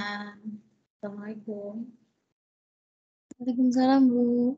Assalamualaikum. Waalaikumsalam, Bu.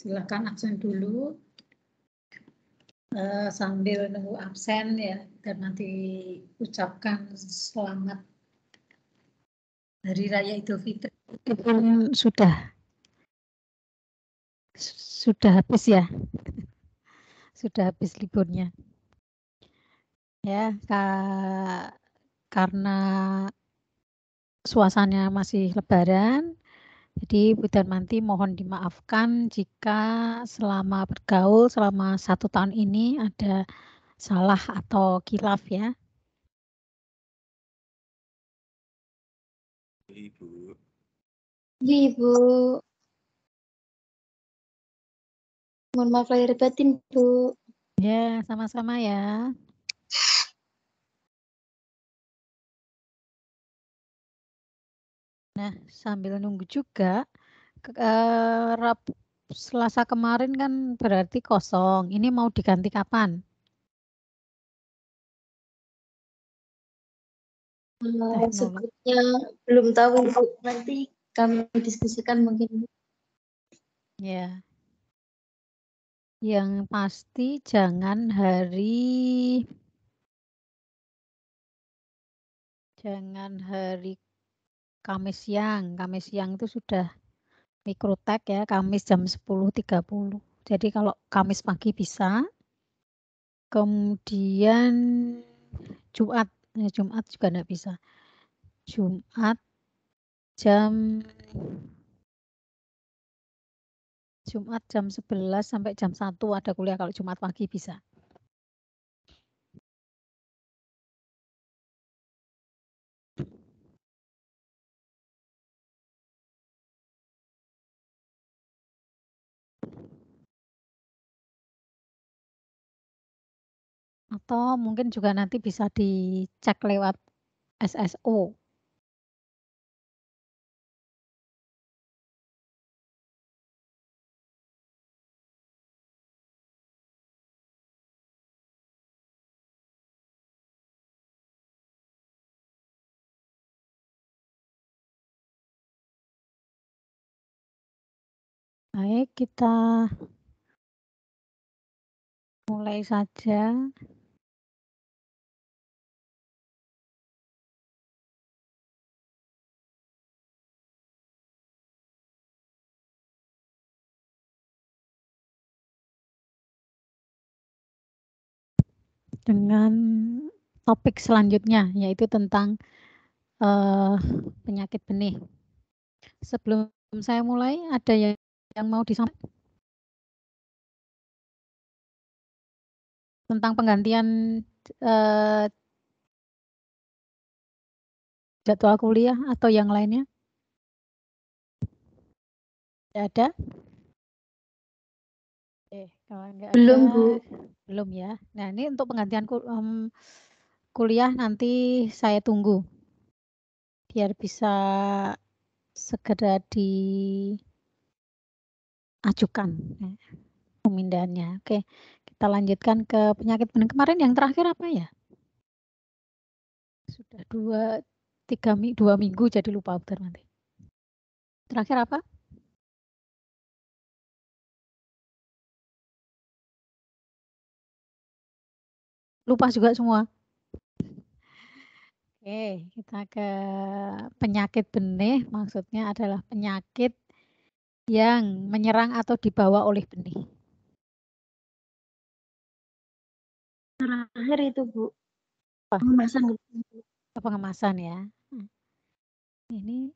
Silakan absen dulu sambil nunggu absen ya, dan nanti ucapkan selamat Hari Raya Idul Fitri. Sudah habis ya, sudah habis liburnya. Ya, karena suasananya masih Lebaran, jadi Bu Darmanti mohon dimaafkan jika selama bergaul selama 1 tahun ini ada salah atau khilaf ya. Ibu. Ibu. Mohon maaf lahir batin, Bu. Ya, sama-sama ya. Nah, sambil nunggu juga, Selasa kemarin kan berarti kosong. Ini mau diganti kapan? Sebetulnya belum tahu, Bu. Nanti kami diskusikan mungkin. Ya. Yang pasti jangan hari Kamis siang. Kamis siang itu sudah mikrotek ya, Kamis jam 10.30. Jadi kalau Kamis pagi bisa. Kemudian Jumat juga enggak bisa. Jumat jam 11 sampai jam 1 ada kuliah kalau Jumat pagi bisa. Atau mungkin juga nanti bisa dicek lewat SSO. Baik, kita mulai saja. Dengan topik selanjutnya, yaitu tentang penyakit benih. Sebelum saya mulai, ada yang mau disampaikan tentang penggantian jadwal kuliah atau yang lainnya? Tidak ada? Kalau enggak Belum, ada, Bu. belum ya. Nah, ini untuk penggantian kuliah nanti saya tunggu biar bisa segera diajukan pemindahannya. Oke, kita lanjutkan ke penyakit benih. Kemarin yang terakhir apa ya? Sudah 2 minggu jadi lupa bentar nanti. Terakhir apa? Lupa juga semua. Oke, kita ke penyakit benih, maksudnya adalah penyakit yang menyerang atau dibawa oleh benih. Terakhir itu, Bu. Apa? Pengemasan. Pengemasan ya. Ini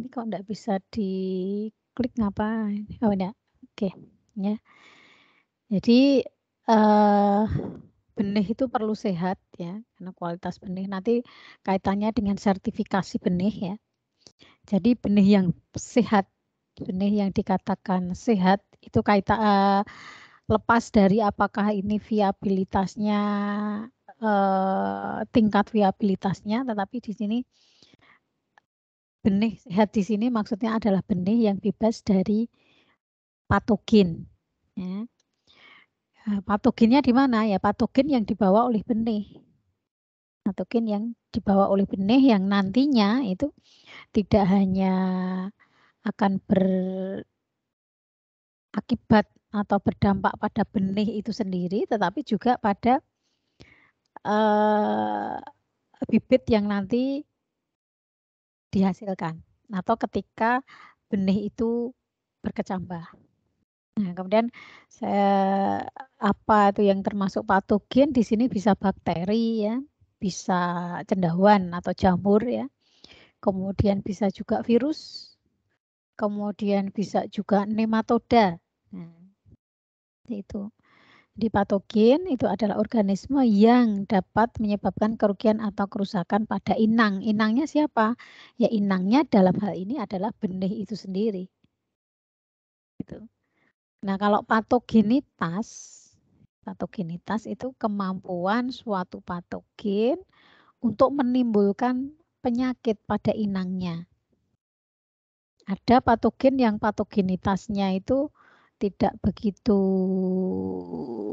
kok enggak bisa diklik ngapa? Oh enggak. Oke, ya. Jadi benih itu perlu sehat ya, karena kualitas benih nanti kaitannya dengan sertifikasi benih ya. Jadi benih yang sehat, benih yang dikatakan sehat itu kaitan lepas dari apakah ini viabilitasnya tingkat viabilitasnya, tetapi di sini benih sehat di sini maksudnya adalah benih yang bebas dari patogen. Ya. Patogennya di mana? Ya patogen yang dibawa oleh benih. Patogen yang dibawa oleh benih yang nantinya itu tidak hanya akan berakibat atau berdampak pada benih itu sendiri, tetapi juga pada bibit yang nanti dihasilkan atau ketika benih itu berkecambah. Nah, kemudian apa itu yang termasuk patogen di sini bisa bakteri ya, bisa cendawan atau jamur ya. Kemudian bisa juga virus. Kemudian bisa juga nematoda. Nah, itu. Di patogen itu adalah organisme yang dapat menyebabkan kerugian atau kerusakan pada inang. Inangnya siapa? Ya inangnya dalam hal ini adalah benih itu sendiri. Gitu. Nah, kalau patogenitas itu kemampuan suatu patogen untuk menimbulkan penyakit pada inangnya. Ada patogen yang patogenitasnya itu tidak begitu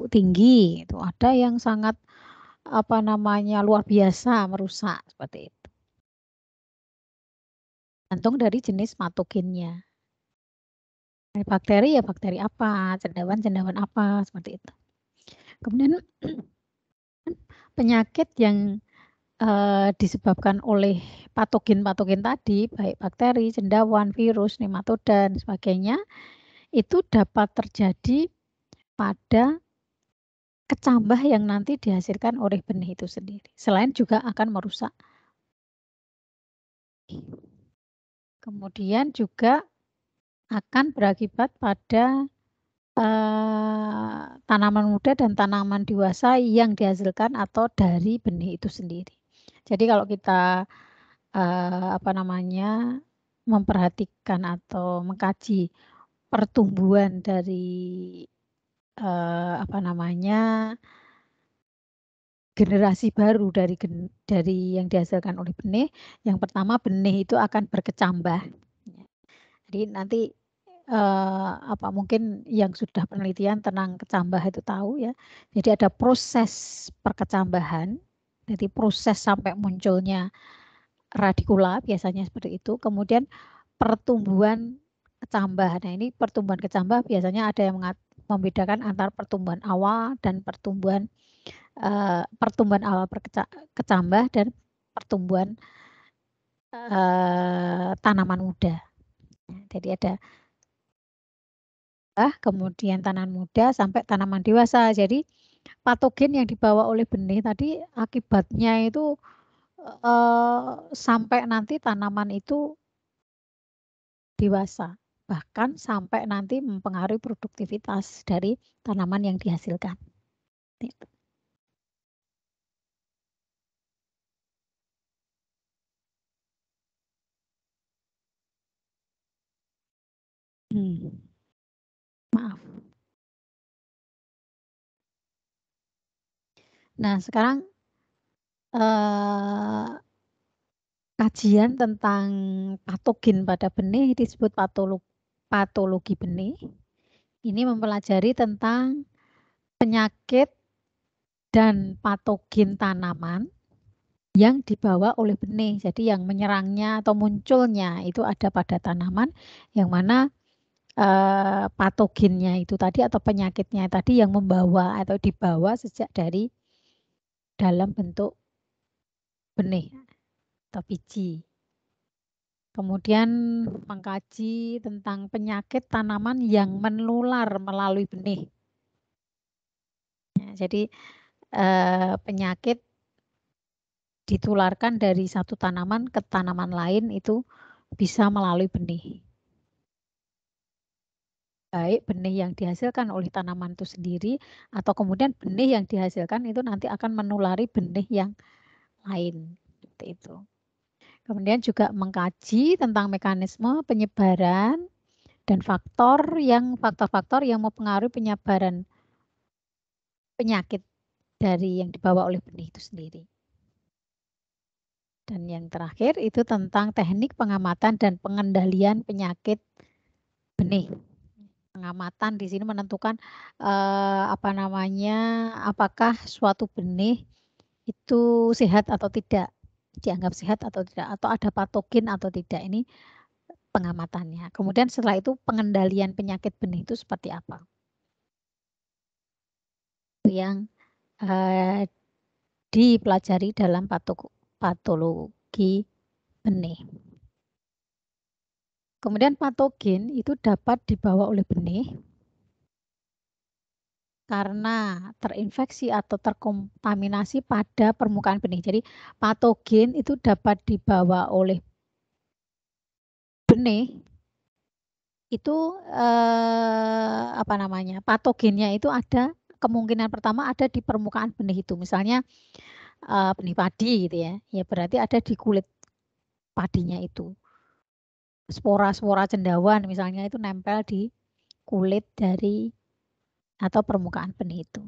tinggi, itu ada yang sangat luar biasa merusak seperti itu. Tergantung dari jenis patogennya. Bakteri ya bakteri apa, cendawan apa seperti itu. Kemudian penyakit yang disebabkan oleh patogen-patogen tadi, baik bakteri, cendawan, virus, nematoda dan sebagainya, itu dapat terjadi pada kecambah yang nanti dihasilkan oleh benih itu sendiri. Selain juga akan merusak. Kemudian juga akan berakibat pada tanaman muda dan tanaman dewasa yang dihasilkan atau dari benih itu sendiri. Jadi kalau kita memperhatikan atau mengkaji pertumbuhan dari generasi baru dari yang dihasilkan oleh benih, yang pertama benih itu akan berkecambah. Jadi nanti mungkin yang sudah penelitian tentang kecambah itu tahu ya. Jadi ada proses perkecambahan, jadi proses sampai munculnya radikula biasanya seperti itu. Kemudian pertumbuhan kecambah. Nah ini pertumbuhan kecambah biasanya ada yang membedakan antara pertumbuhan awal dan pertumbuhan awal kecambah dan pertumbuhan tanaman muda. Jadi ada kemudian tanaman muda sampai tanaman dewasa. Jadi patogen yang dibawa oleh benih tadi akibatnya itu sampai nanti tanaman itu dewasa, bahkan sampai nanti mempengaruhi produktivitas dari tanaman yang dihasilkan. Maaf. Nah, sekarang kajian tentang patogen pada benih disebut patologi benih. Ini mempelajari tentang penyakit dan patogen tanaman yang dibawa oleh benih. Jadi yang menyerangnya atau munculnya itu ada pada tanaman yang mana patogennya itu tadi atau penyakitnya tadi yang membawa atau dibawa sejak dari dalam bentuk benih atau biji. Kemudian mengkaji tentang penyakit tanaman yang menular melalui benih. Ya, jadi penyakit ditularkan dari satu tanaman ke tanaman lain itu bisa melalui benih. Baik benih yang dihasilkan oleh tanaman itu sendiri atau kemudian benih yang dihasilkan itu nanti akan menulari benih yang lain. Seperti itu. Kemudian juga mengkaji tentang mekanisme penyebaran dan faktor-faktor yang mempengaruhi penyebaran penyakit dari yang dibawa oleh benih itu sendiri. Dan yang terakhir itu tentang teknik pengamatan dan pengendalian penyakit benih. Pengamatan di sini menentukan apakah suatu benih itu sehat atau tidak, dianggap sehat atau tidak, atau ada patogen atau tidak. Ini pengamatannya. Kemudian setelah itu pengendalian penyakit benih itu seperti apa? Itu yang dipelajari dalam patologi benih. Kemudian patogen itu dapat dibawa oleh benih karena terinfeksi atau terkontaminasi pada permukaan benih. Jadi patogen itu dapat dibawa oleh benih itu patogennya itu ada kemungkinan pertama ada di permukaan benih itu. Misalnya benih padi gitu ya. Ya berarti ada di kulit padinya itu. Spora-spora cendawan misalnya itu nempel di kulit dari atau permukaan benih itu.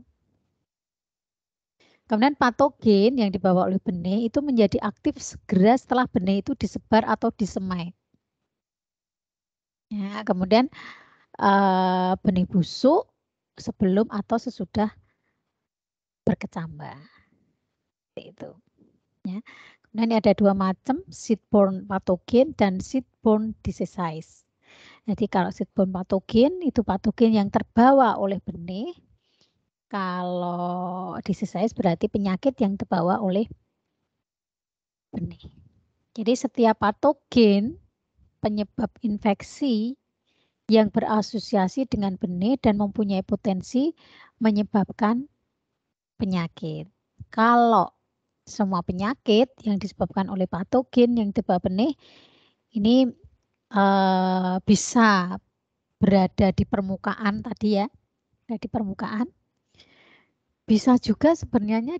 Kemudian patogen yang dibawa oleh benih itu menjadi aktif segera setelah benih itu disebar atau disemai. Ya, kemudian benih busuk sebelum atau sesudah berkecambah. Itu. Ya. Kemudian ada dua macam, seed-borne patogen dan seed-borne disease. Jadi kalau seed-borne patogen itu patogen yang terbawa oleh benih. Kalau disease berarti penyakit yang terbawa oleh benih. Jadi setiap patogen penyebab infeksi yang berasosiasi dengan benih dan mempunyai potensi menyebabkan penyakit. Kalau semua penyakit yang disebabkan oleh patogen yang terbawa benih ini bisa berada di permukaan tadi ya, ada di permukaan. Bisa juga sebenarnya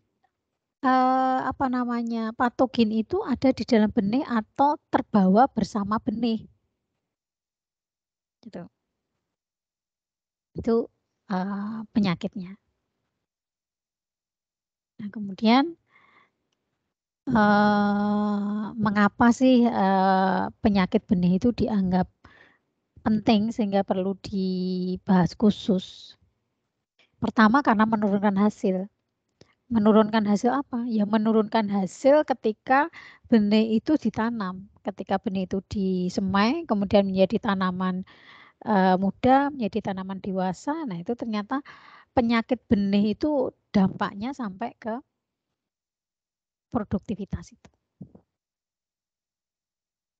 patogen itu ada di dalam benih atau terbawa bersama benih. Gitu. Itu penyakitnya. Nah, kemudian mengapa sih penyakit benih itu dianggap penting sehingga perlu dibahas khusus? Pertama karena menurunkan hasil. Menurunkan hasil apa? Ya menurunkan hasil ketika benih itu ditanam. Ketika benih itu disemai, kemudian menjadi tanaman muda, menjadi tanaman dewasa. Nah itu ternyata penyakit benih itu dampaknya sampai ke produktivitas itu.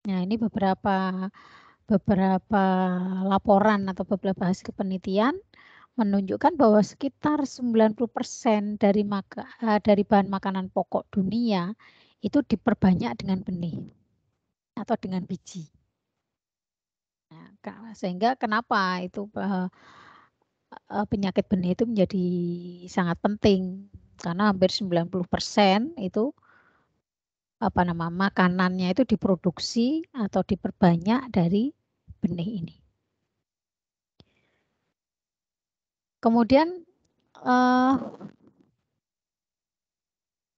Nah ini beberapa laporan atau beberapa hasil penelitian menunjukkan bahwa sekitar 90% dari bahan makanan pokok dunia itu diperbanyak dengan benih atau dengan biji. Nah, sehingga kenapa itu penyakit benih itu menjadi sangat penting karena hampir 90% itu makanannya itu diproduksi atau diperbanyak dari benih ini. Kemudian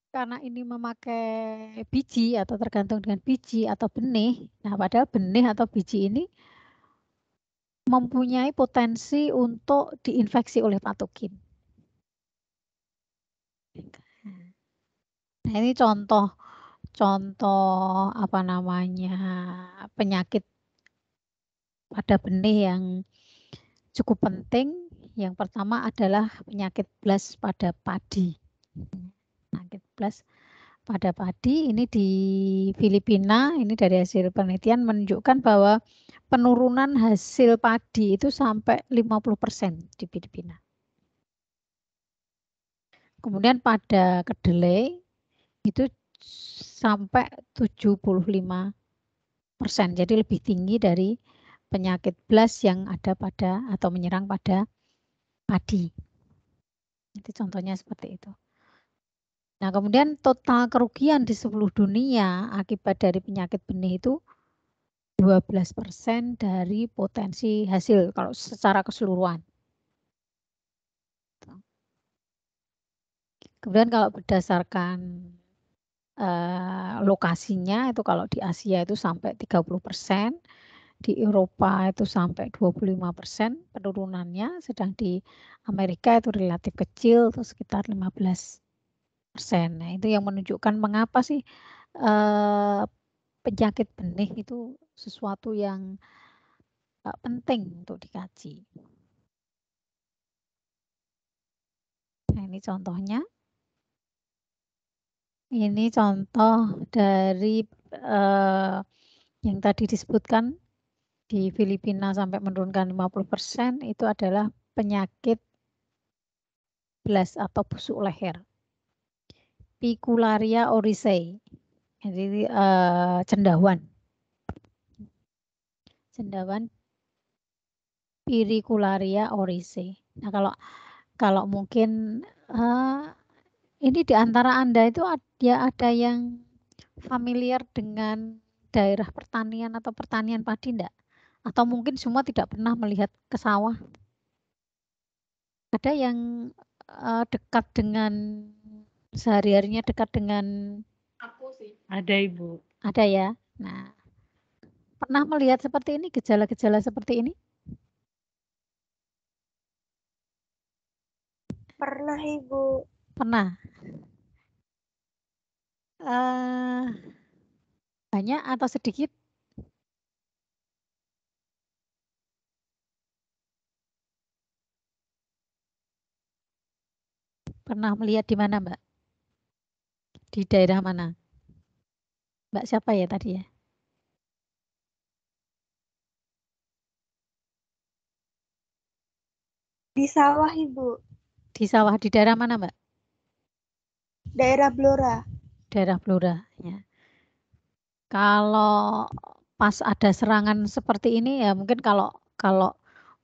karena ini memakai biji atau tergantung dengan biji atau benih. Nah, padahal benih atau biji ini mempunyai potensi untuk diinfeksi oleh patogen. Nah, ini contoh penyakit pada benih yang cukup penting. Yang pertama adalah penyakit blast pada padi. Penyakit blast pada padi. Ini di Filipina, ini dari hasil penelitian menunjukkan bahwa penurunan hasil padi itu sampai 50% di Filipina. Kemudian pada kedelai itu sampai 75%. Jadi lebih tinggi dari penyakit blast yang ada pada atau menyerang pada padi. Itu contohnya seperti itu. Nah, kemudian total kerugian di seluruh dunia akibat dari penyakit benih itu 12% dari potensi hasil kalau secara keseluruhan. Kemudian kalau berdasarkan lokasinya itu kalau di Asia itu sampai 30%, di Eropa itu sampai 25% penurunannya, sedang di Amerika itu relatif kecil, itu sekitar 15%. Nah, itu yang menunjukkan mengapa sih penyakit benih itu sesuatu yang penting untuk dikaji. Nah, ini contohnya. Ini contoh dari yang tadi disebutkan di Filipina sampai menurunkan 50% itu adalah penyakit blast atau busuk leher. Picularia oryzae. Jadi cendawan. Cendawan Picularia oryzae. Nah, kalau mungkin ini di antara Anda itu ada yang familiar dengan daerah pertanian atau pertanian padi enggak? Atau mungkin semua tidak pernah melihat ke sawah? Ada yang dekat dengan sehari-harinya dekat dengan Aku sih. Ada Ibu. ada ya. Nah, pernah melihat seperti ini, gejala-gejala seperti ini? Pernah, Ibu. Pernah. Banyak atau sedikit? Pernah melihat di mana, Mbak? Di daerah mana? Mbak siapa ya tadi ya? Di sawah, Ibu. Di sawah di daerah mana, Mbak? Daerah Blora. Daerah Blora, ya. Kalau pas ada serangan seperti ini ya mungkin kalau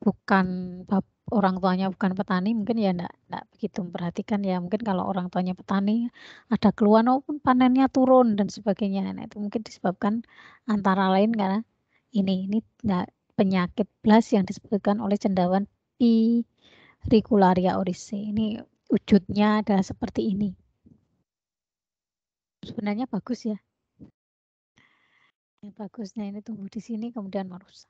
bukan orang tuanya bukan petani mungkin ya enggak begitu memperhatikan ya, mungkin kalau orang tuanya petani ada keluhan maupun panennya turun dan sebagainya. Nah, itu mungkin disebabkan antara lain karena ini penyakit blast yang disebutkan oleh cendawan Picularia oryzae. Ini wujudnya adalah seperti ini. Sebenarnya bagus ya. Yang bagusnya ini tumbuh di sini kemudian merusak.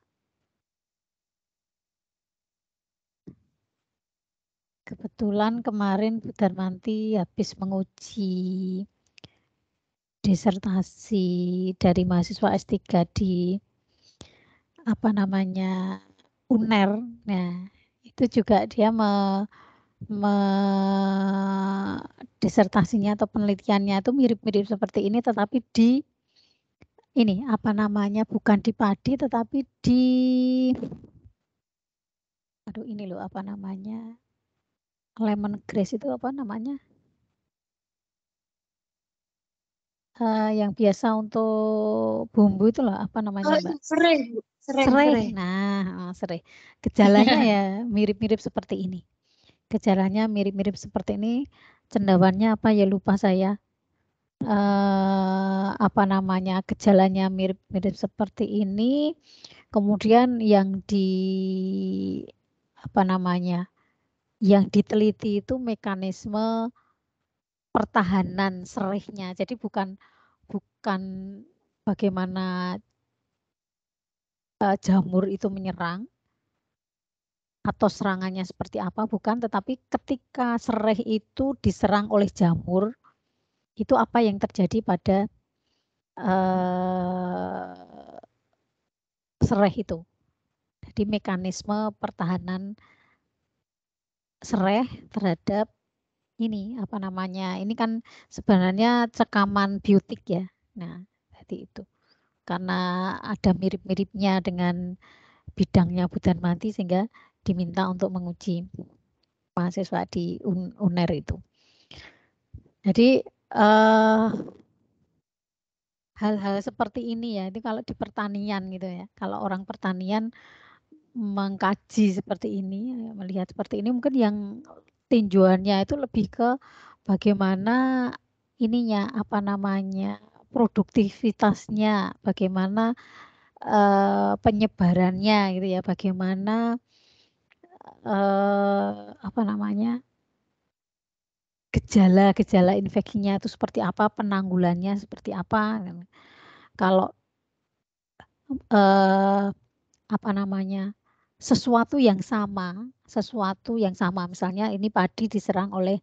Kebetulan kemarin Bu Darmanti habis menguji disertasi dari mahasiswa S3 di UNER. Nah, itu juga dia disertasinya atau penelitiannya itu mirip-mirip seperti ini, tetapi di ini bukan di padi tetapi di ini loh lemongrass itu yang biasa untuk bumbu itu loh Mbak? Serai, Bu. Serai. Nah, serai. Gejalanya ya mirip-mirip seperti ini. Gejalanya mirip-mirip seperti ini. Cendawannya apa ya lupa saya. Gejalanya mirip-mirip seperti ini. Kemudian yang yang diteliti itu mekanisme pertahanan serainya. Jadi bukan bagaimana jamur itu menyerang atau serangannya seperti apa, bukan, tetapi ketika serai itu diserang oleh jamur, itu apa yang terjadi pada serai itu. Jadi mekanisme pertahanan serai terhadap ini apa namanya? Ini kan sebenarnya cekaman biotik ya. Nah, tadi itu. Karena ada mirip-miripnya dengan bidangnya Bu Darmanti sehingga diminta untuk menguji mahasiswa di UNER itu. Jadi hal-hal seperti ini ya, itu kalau di pertanian gitu ya. Kalau orang pertanian mengkaji seperti ini, melihat seperti ini mungkin yang tinjauannya itu lebih ke bagaimana ininya apa namanya produktivitasnya, bagaimana penyebarannya gitu ya, bagaimana apa namanya gejala-gejala infeksinya itu seperti apa, penanggulannya seperti apa. Kalau apa namanya sesuatu yang sama, misalnya ini padi diserang oleh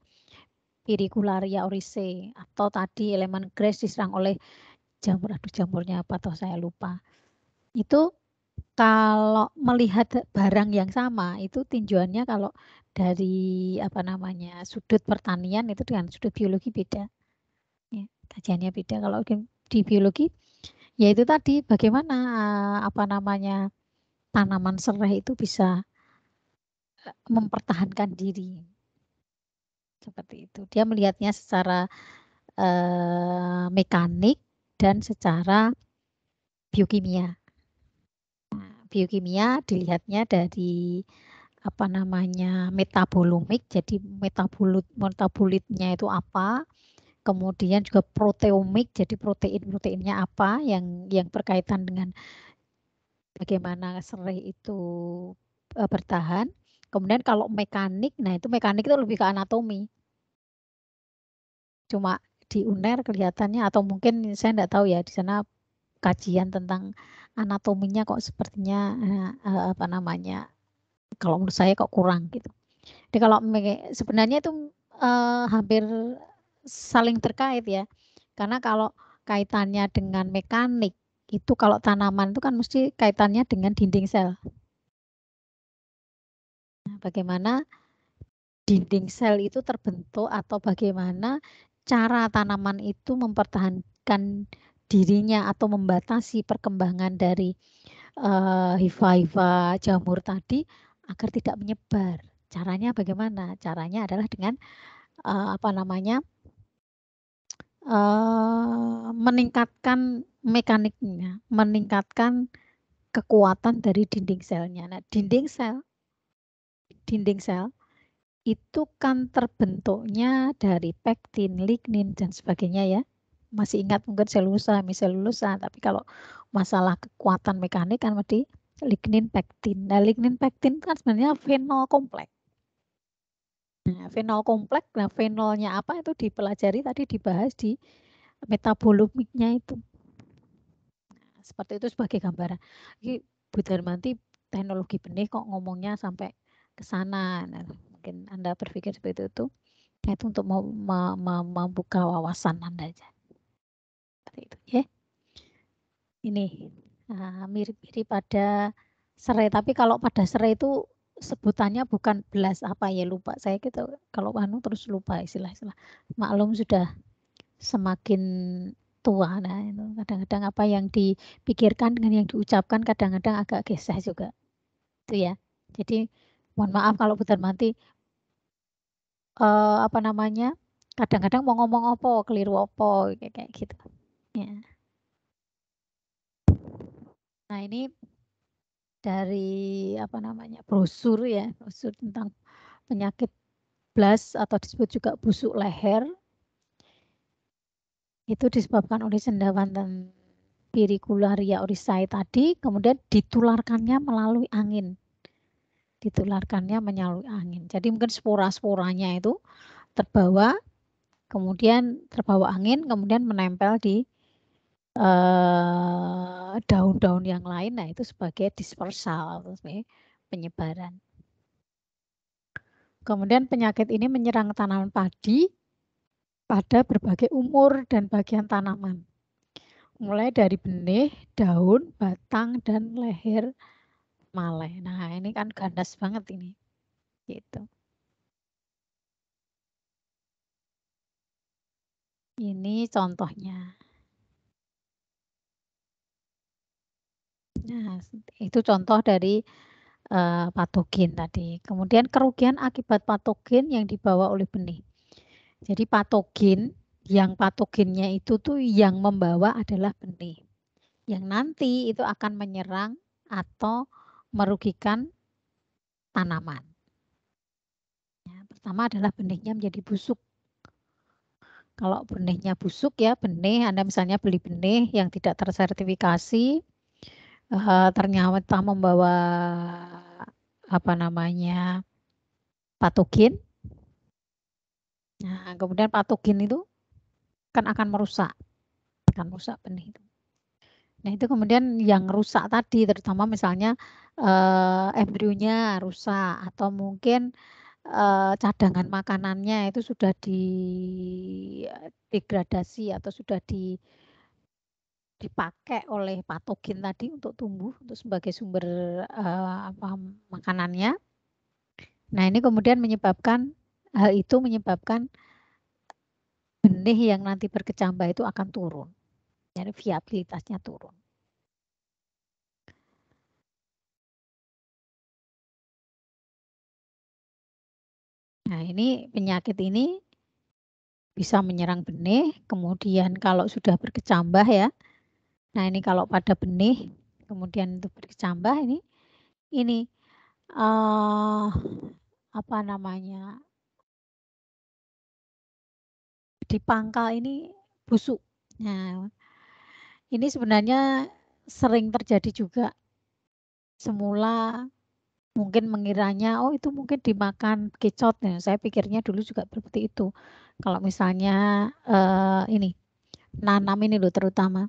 Pyricularia oryzae atau tadi elemen grass diserang oleh jamurnya apa atau saya lupa. Itu kalau melihat barang yang sama itu tinjauannya kalau dari apa namanya sudut pertanian itu dengan sudut biologi beda. Ya, kajiannya beda. Kalau di biologi ya itu tadi bagaimana apa namanya tanaman serai itu bisa mempertahankan diri. Seperti itu. Dia melihatnya secara mekanik dan secara biokimia. Nah, biokimia dilihatnya dari apa namanya metabolomik. Jadi metabolitnya itu apa? Kemudian juga proteomik. Jadi proteinnya apa yang berkaitan dengan bagaimana serai itu bertahan. Kemudian kalau mekanik, nah itu mekanik itu lebih ke anatomi. Cuma di UNER kelihatannya atau mungkin saya enggak tahu ya di sana kajian tentang anatominya kok sepertinya apa namanya kalau menurut saya kok kurang gitu. Jadi kalau sebenarnya itu hampir saling terkait ya. Karena kalau kaitannya dengan mekanik itu kalau tanaman itu kan mesti kaitannya dengan dinding sel. Nah, bagaimana dinding sel itu terbentuk atau bagaimana cara tanaman itu mempertahankan dirinya atau membatasi perkembangan dari hifa-hifa jamur tadi agar tidak menyebar. Caranya bagaimana? Caranya adalah dengan apa namanya meningkatkan mekaniknya, meningkatkan kekuatan dari dinding selnya. Nah, dinding sel itu kan terbentuknya dari pektin, lignin dan sebagainya ya. Masih ingat mungkin selulosa, hemiselulosa, tapi kalau masalah kekuatan mekanik kan berarti lignin pektin. Nah, lignin pektin kan sebenarnya fenol kompleks. Nah, fenol kompleks, nah fenolnya apa itu dipelajari tadi dibahas di metabolomiknya itu. Nah, seperti itu sebagai gambaran. Ini Bu Darmanti teknologi benih kok ngomongnya sampai ke sana. Nah, mungkin Anda berpikir seperti itu. Nah, itu untuk membuka wawasan Anda aja. Seperti itu ya. Ini mirip-mirip pada serai, tapi kalau pada serai itu sebutannya bukan belas apa ya lupa saya gitu. Kalau terus lupa istilah-istilah. Maklum sudah semakin tua. Nah, itu kadang-kadang apa yang dipikirkan dengan yang diucapkan kadang-kadang agak geseh juga. Itu ya. Jadi mohon maaf kalau Bu Darmanti apa namanya? Kadang-kadang mau ngomong apa, keliru apa kayak gitu. Ya. Nah, ini dari apa namanya? Brosur ya, brosur tentang penyakit BLAS atau disebut juga busuk leher. Itu disebabkan oleh sendawan dan Pyricularia oryzae tadi, kemudian ditularkannya melalui angin. Jadi mungkin spora-sporanya itu terbawa, kemudian terbawa angin, kemudian menempel di daun-daun yang lain. Nah, itu sebagai dispersal, sebagai penyebaran. Kemudian penyakit ini menyerang tanaman padi pada berbagai umur dan bagian tanaman. Mulai dari benih, daun, batang, dan leher malai. Nah, ini kan ganas banget ini. Gitu. Ini contohnya. Nah, itu contoh dari patogen tadi. Kemudian kerugian akibat patogen yang dibawa oleh benih. Jadi yang patogennya itu tuh yang membawa adalah benih. Yang nanti itu akan menyerang atau merugikan tanaman. Ya, pertama adalah benihnya menjadi busuk. Kalau benihnya busuk ya, Anda misalnya beli benih yang tidak tersertifikasi, ternyata membawa apa namanya patogen. Nah, kemudian patogen itu kan akan merusak benih itu. Nah, itu kemudian yang rusak tadi, terutama misalnya embrionya rusak atau mungkin cadangan makanannya itu sudah degradasi atau sudah dipakai oleh patogen tadi untuk tumbuh, untuk sebagai sumber makanannya. Nah, ini kemudian hal itu menyebabkan benih yang nanti berkecambah itu akan turun. Jadi viabilitasnya turun. Nah, ini penyakit ini bisa menyerang benih, kemudian kalau sudah berkecambah ya. Nah, ini kalau pada benih, kemudian itu berkecambah ini apa namanya? Di pangkal ini busuk. Nah, ini sebenarnya sering terjadi juga. Semula mungkin mengiranya, oh itu mungkin dimakan kicot. Nah, saya pikirnya dulu juga seperti itu. Kalau misalnya ini nanam ini loh terutama.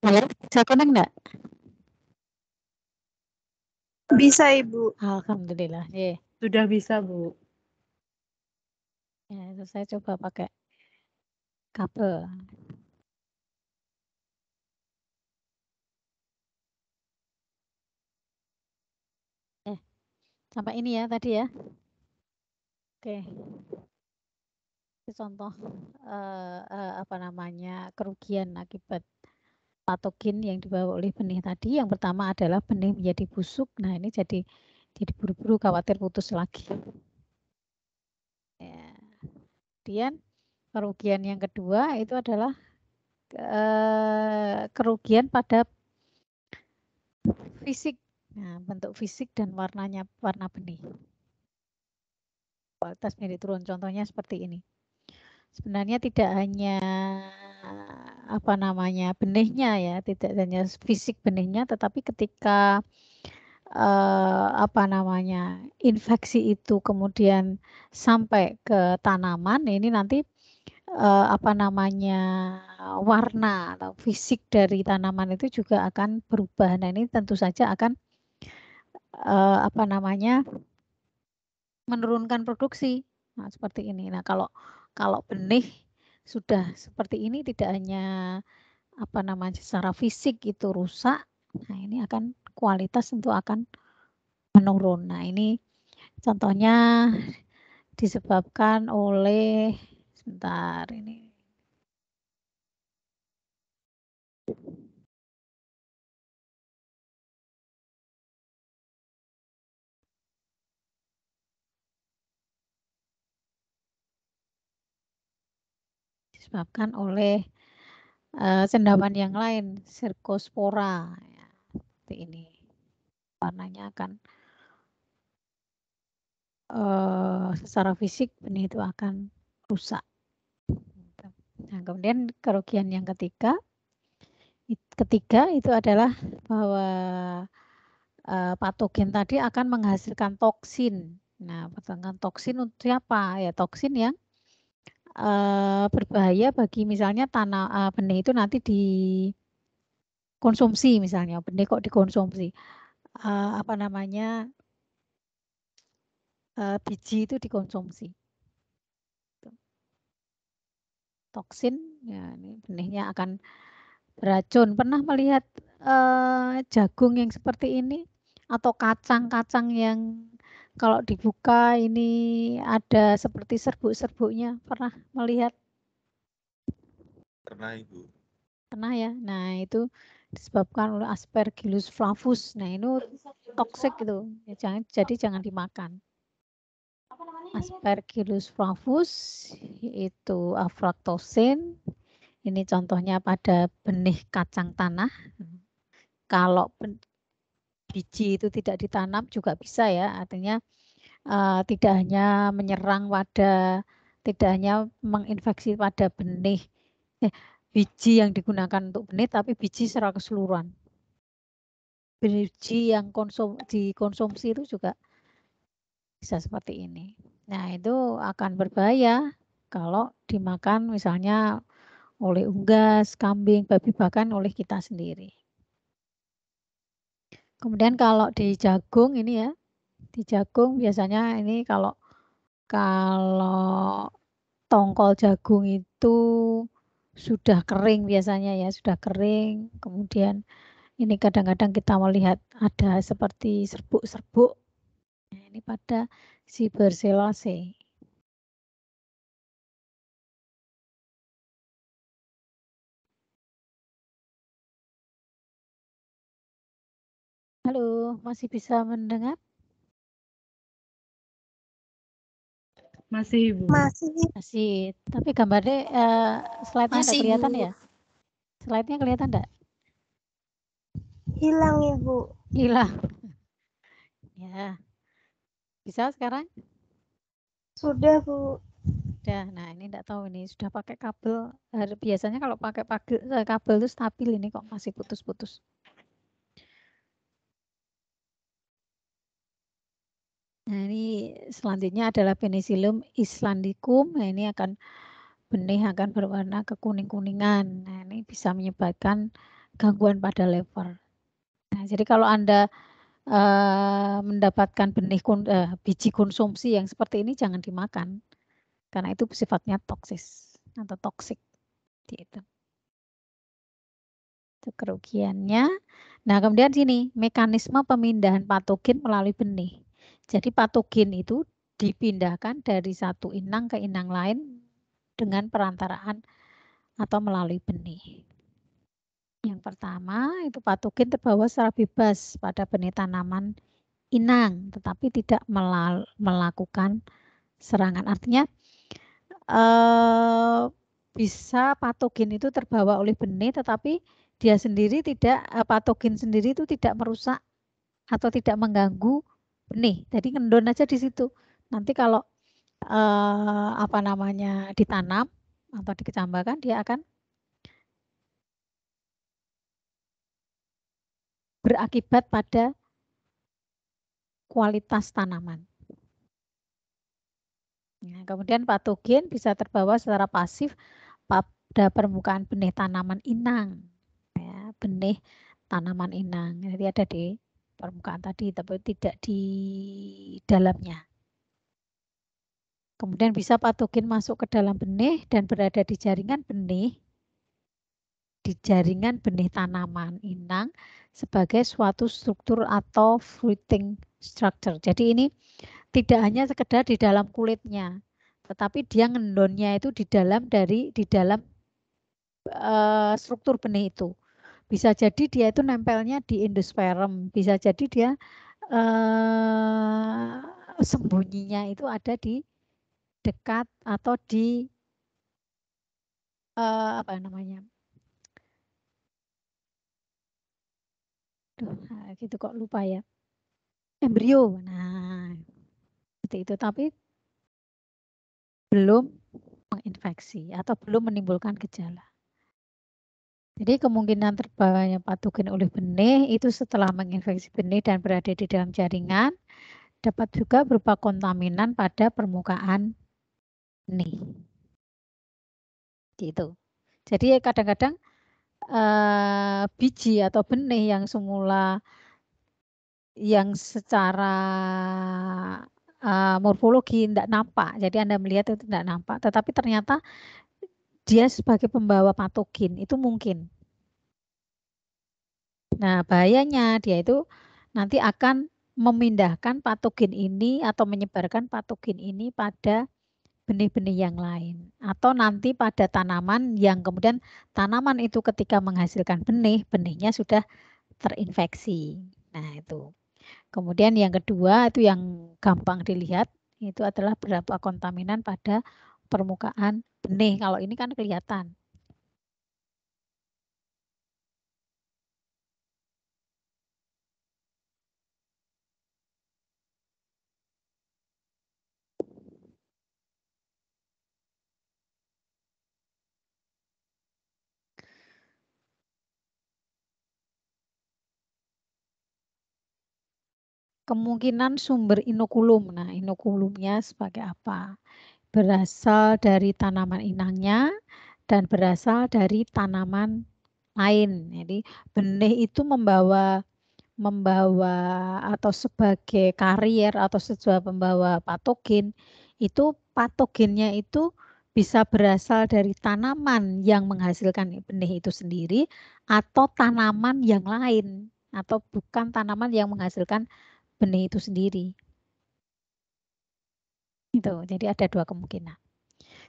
Halo, bisa connect enggak? Bisa, Ibu. Alhamdulillah. Sudah bisa, Bu. Ya, itu saya coba pakai kabel. Sampai ini ya tadi ya. Oke. Itu contoh apa namanya kerugian akibat patogen yang dibawa oleh benih tadi. Yang pertama adalah benih menjadi busuk. Nah, ini jadi buru-buru khawatir putus lagi. Ya. Kemudian kerugian yang kedua itu adalah kerugian pada fisik. Nah, bentuk fisik dan warna benih. Kualitas menjadi turun. Contohnya seperti ini. Sebenarnya tidak hanya apa namanya benihnya ya, tidak hanya fisik benihnya, tetapi ketika apa namanya infeksi itu kemudian sampai ke tanaman, ini nanti apa namanya warna atau fisik dari tanaman itu juga akan berubah. Nah, ini tentu saja akan apa namanya menurunkan produksi. Nah, seperti ini. Nah, kalau benih sudah seperti ini tidak hanya apa namanya secara fisik itu rusak, nah ini akan kualitas tentu akan menurun. Nah, ini contohnya disebabkan oleh sebentar ini. Disebabkan oleh cendawan yang lain, Cercospora ya, seperti ini. Warnanya akan secara fisik benih itu akan rusak. Nah, kemudian kerugian yang ketiga itu adalah bahwa patogen tadi akan menghasilkan toksin. Nah, menghasilkan toksin untuk siapa? Ya, toksin yang berbahaya bagi misalnya benih itu nanti dikonsumsi misalnya, benih kok dikonsumsi. Apa namanya? Biji itu dikonsumsi. Toksin, ya ini benihnya akan beracun. Pernah melihat jagung yang seperti ini? Atau kacang-kacang yang kalau dibuka ini ada seperti serbuk-serbuknya? Pernah melihat? Pernah, Ibu. Pernah ya? Nah, itu disebabkan oleh Aspergillus flavus. Nah, ini toksik itu. Ya, jadi jangan dimakan. Aspergillus flavus itu aflatoxin. Ini contohnya pada benih kacang tanah. Kalau biji itu tidak ditanam juga bisa ya, artinya tidak hanya menyerang pada, tidak hanya menginfeksi pada benih, biji yang digunakan untuk benih, tapi biji secara keseluruhan. Biji yang dikonsumsi itu juga bisa seperti ini. Nah, itu akan berbahaya kalau dimakan misalnya oleh unggas, kambing, babi, bahkan oleh kita sendiri. Kemudian kalau di jagung ini ya, di jagung biasanya ini kalau tongkol jagung itu sudah kering biasanya ya, sudah kering. Kemudian ini kadang-kadang kita melihat ada seperti serbuk-serbuk. Nah, ini pada Ciberselaceae. Halo, masih bisa mendengar? Masih, Ibu. Masih. Tapi gambarnya slide-nya enggak kelihatan ya? Slide-nya kelihatan enggak? Hilang, Ibu. Hilang. Ya. Bisa sekarang? Sudah, Bu. Sudah. Nah, ini enggak tahu ini sudah pakai kabel. Biasanya kalau pakai kabel itu stabil, ini kok masih putus-putus. Nah, ini selanjutnya adalah Penicillium islandicum. Nah, ini benih akan berwarna kekuning-kuningan. Nah, ini bisa menyebabkan gangguan pada lever. Nah, jadi kalau Anda mendapatkan biji konsumsi yang seperti ini jangan dimakan karena itu sifatnya toksis atau toksik. Gitu. Itu kerugiannya. Nah, kemudian sini mekanisme pemindahan patogen melalui benih. Jadi patogen itu dipindahkan dari satu inang ke inang lain dengan perantaraan atau melalui benih. Yang pertama itu patogen terbawa secara bebas pada benih tanaman inang, tetapi tidak melakukan serangan. Artinya bisa patogen itu terbawa oleh benih, tetapi dia sendiri tidak, patogen sendiri itu tidak merusak atau tidak mengganggu benih. Jadi ngendon aja di situ. Nanti kalau ditanam atau dikecambahkan, dia akan berakibat pada kualitas tanaman. Nah, kemudian patogen bisa terbawa secara pasif pada permukaan benih tanaman inang. Ya, benih tanaman inang. Jadi ada di permukaan tadi, tapi tidak di dalamnya. Kemudian bisa patogen masuk ke dalam benih dan berada di jaringan benih tanaman inang sebagai suatu struktur atau fruiting structure. Jadi ini tidak hanya sekedar di dalam kulitnya, tetapi dia ngendonnya itu di dalam struktur benih itu. Bisa jadi dia itu nempelnya di endosperm, bisa jadi dia sembunyinya itu ada di dekat atau di gitu kok lupa ya, embrio. Nah, seperti itu, tapi belum menginfeksi atau belum menimbulkan gejala. Jadi kemungkinan terbawanya patogen oleh benih itu setelah menginfeksi benih dan berada di dalam jaringan, dapat juga berupa kontaminan pada permukaan benih. Gitu. Jadi kadang-kadang biji atau benih yang semula yang secara morfologi tidak nampak, jadi Anda melihat itu tidak nampak, tetapi ternyata dia sebagai pembawa patogen itu mungkin. Nah, bahayanya dia itu nanti akan memindahkan patogen ini atau menyebarkan patogen ini pada benih-benih yang lain. Atau nanti pada tanaman yang kemudian tanaman itu ketika menghasilkan benih, benihnya sudah terinfeksi. Nah, itu. Kemudian yang kedua itu yang gampang dilihat, itu adalah berapa kontaminan pada permukaan benih. Kalau ini kan kelihatan. Kemungkinan sumber inokulum. Nah, inokulumnya sebagai apa? Berasal dari tanaman inangnya dan berasal dari tanaman lain. Jadi benih itu membawa atau sebagai karier atau sebuah pembawa patogen, itu patogennya itu bisa berasal dari tanaman yang menghasilkan benih itu sendiri atau tanaman yang lain atau bukan tanaman yang menghasilkan benih itu sendiri. Itu, jadi ada dua kemungkinan.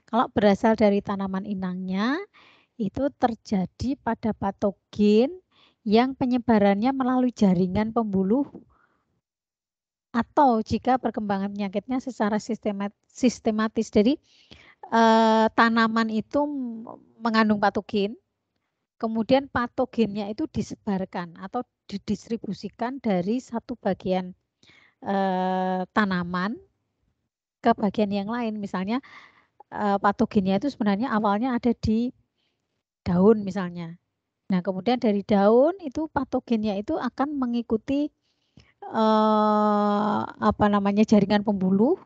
Kalau berasal dari tanaman inangnya, itu terjadi pada patogen yang penyebarannya melalui jaringan pembuluh atau jika perkembangan penyakitnya secara sistematis. Jadi tanaman itu mengandung patogen, kemudian patogennya itu disebarkan atau didistribusikan dari satu bagian tanaman ke bagian yang lain. Misalnya patogennya itu sebenarnya awalnya ada di daun misalnya. Nah, kemudian dari daun itu patogennya itu akan mengikuti jaringan pembuluh,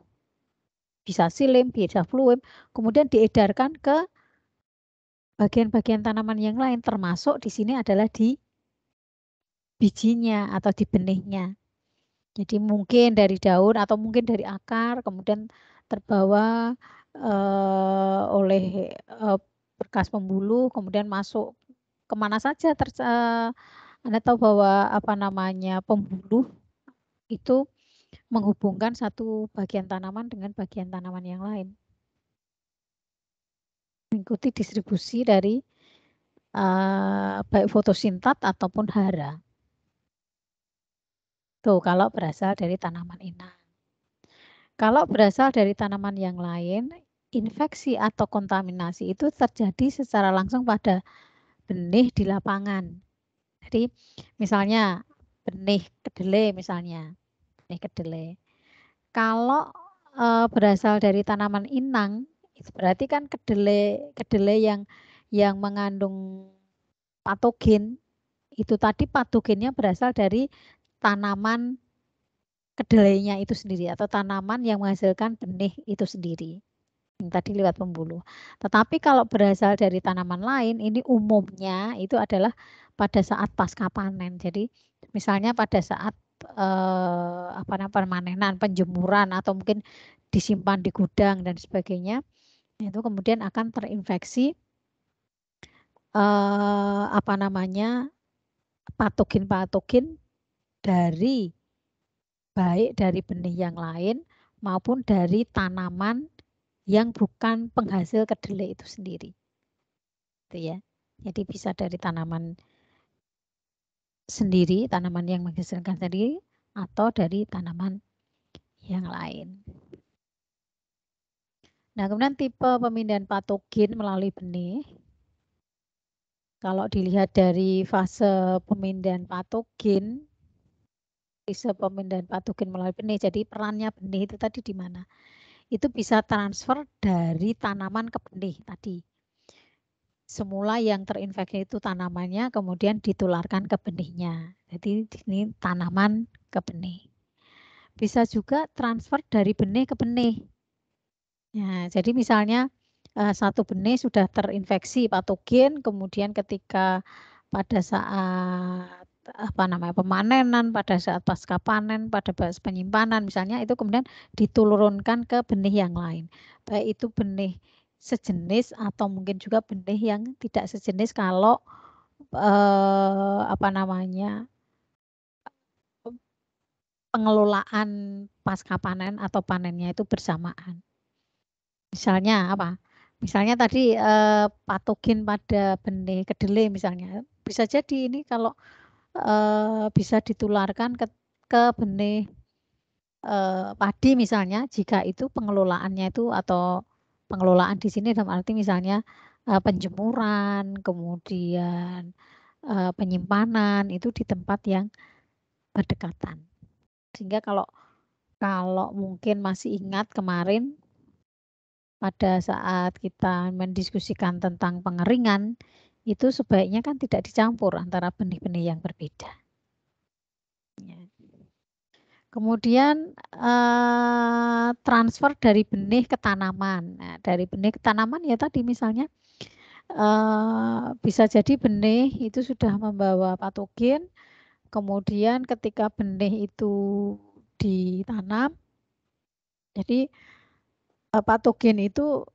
bisa silim, bisa fluim, kemudian diedarkan ke bagian-bagian tanaman yang lain, termasuk di sini adalah di bijinya atau di benihnya. Jadi mungkin dari daun atau mungkin dari akar, kemudian terbawa oleh berkas pembuluh, kemudian masuk kemana saja. Anda tahu bahwa pembuluh itu menghubungkan satu bagian tanaman dengan bagian tanaman yang lain. Mengikuti distribusi dari baik fotosintat ataupun hara. Tuh, kalau berasal dari tanaman inang. Kalau berasal dari tanaman yang lain, infeksi atau kontaminasi itu terjadi secara langsung pada benih di lapangan. Jadi misalnya benih kedelai misalnya, benih kedelai. Kalau berasal dari tanaman inang, itu berarti kan kedelai yang mengandung patogen, itu tadi patogennya berasal dari tanaman kedelainya itu sendiri atau tanaman yang menghasilkan benih itu sendiri. Yang tadi lewat pembuluh. Tetapi kalau berasal dari tanaman lain, ini umumnya itu adalah pada saat pasca panen. Jadi misalnya pada saat permanenan, penjemuran atau mungkin disimpan di gudang dan sebagainya, itu kemudian akan terinfeksi patogen-patogen dari baik dari benih yang lain maupun dari tanaman yang bukan penghasil kedelai itu sendiri. Itu ya. Jadi bisa dari tanaman sendiri, tanaman yang menghasilkan sendiri atau dari tanaman yang lain. Nah, kemudian tipe pemindahan patogen melalui benih. Kalau dilihat dari fase pemindahan patogen melalui benih, jadi perannya benih itu tadi di mana? Itu bisa transfer dari tanaman ke benih tadi. Semula yang terinfeksi itu tanamannya, kemudian ditularkan ke benihnya. Jadi ini tanaman ke benih. Bisa juga transfer dari benih ke benih. Ya, jadi misalnya satu benih sudah terinfeksi patogen, kemudian ketika pada saat pemanenan, pada saat pasca panen, pada saat penyimpanan misalnya itu kemudian diturunkan ke benih yang lain. Baik itu benih sejenis atau mungkin juga benih yang tidak sejenis kalau pengelolaan pasca panen atau panennya itu bersamaan. Misalnya apa? Misalnya tadi patogen pada benih kedelai misalnya. Bisa jadi ini kalau bisa ditularkan ke benih padi misalnya, jika itu pengelolaannya itu atau pengelolaan di sini dalam arti misalnya penjemuran, kemudian penyimpanan itu di tempat yang berdekatan. Sehingga kalau mungkin masih ingat kemarin pada saat kita mendiskusikan tentang pengeringan, itu sebaiknya kan tidak dicampur antara benih-benih yang berbeda. Ya. Kemudian transfer dari benih ke tanaman. Nah, dari benih ke tanaman ya tadi misalnya bisa jadi benih itu sudah membawa patogen, kemudian ketika benih itu ditanam, jadi patogen itu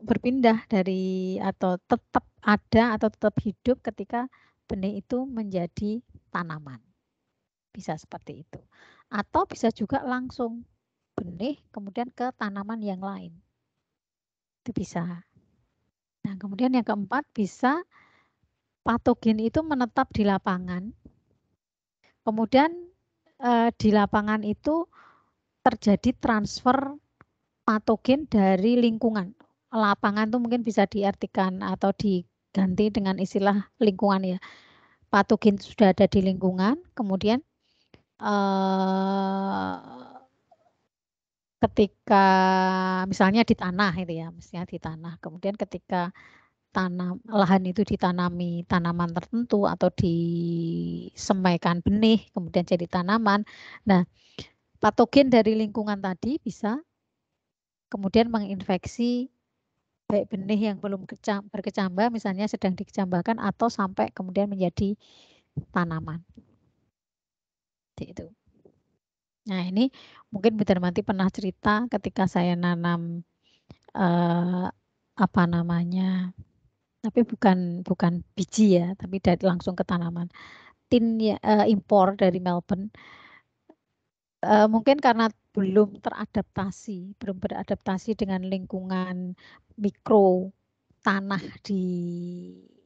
berpindah dari atau tetap ada atau tetap hidup ketika benih itu menjadi tanaman. Bisa seperti itu. Atau bisa juga langsung benih kemudian ke tanaman yang lain. Itu bisa. Nah, kemudian yang keempat bisa patogen itu menetap di lapangan. Kemudian di lapangan itu terjadi transfer patogen dari lingkungan. Lapangan itu mungkin bisa diartikan atau diganti dengan istilah lingkungan ya. Patogen sudah ada di lingkungan, kemudian ketika misalnya di tanah itu ya, misalnya di tanah. Kemudian ketika lahan itu ditanami tanaman tertentu atau disemaikan benih, kemudian jadi tanaman. Nah, patogen dari lingkungan tadi bisa kemudian menginfeksi baik benih yang belum berkecambah misalnya sedang dikecambahkan atau sampai kemudian menjadi tanaman. Seperti itu. Nah, ini mungkin Bu Darmanti pernah cerita ketika saya nanam apa namanya, tapi bukan biji ya, tapi dari langsung ke tanaman. Tin ya, impor dari Melbourne. Mungkin karena belum beradaptasi dengan lingkungan mikro tanah di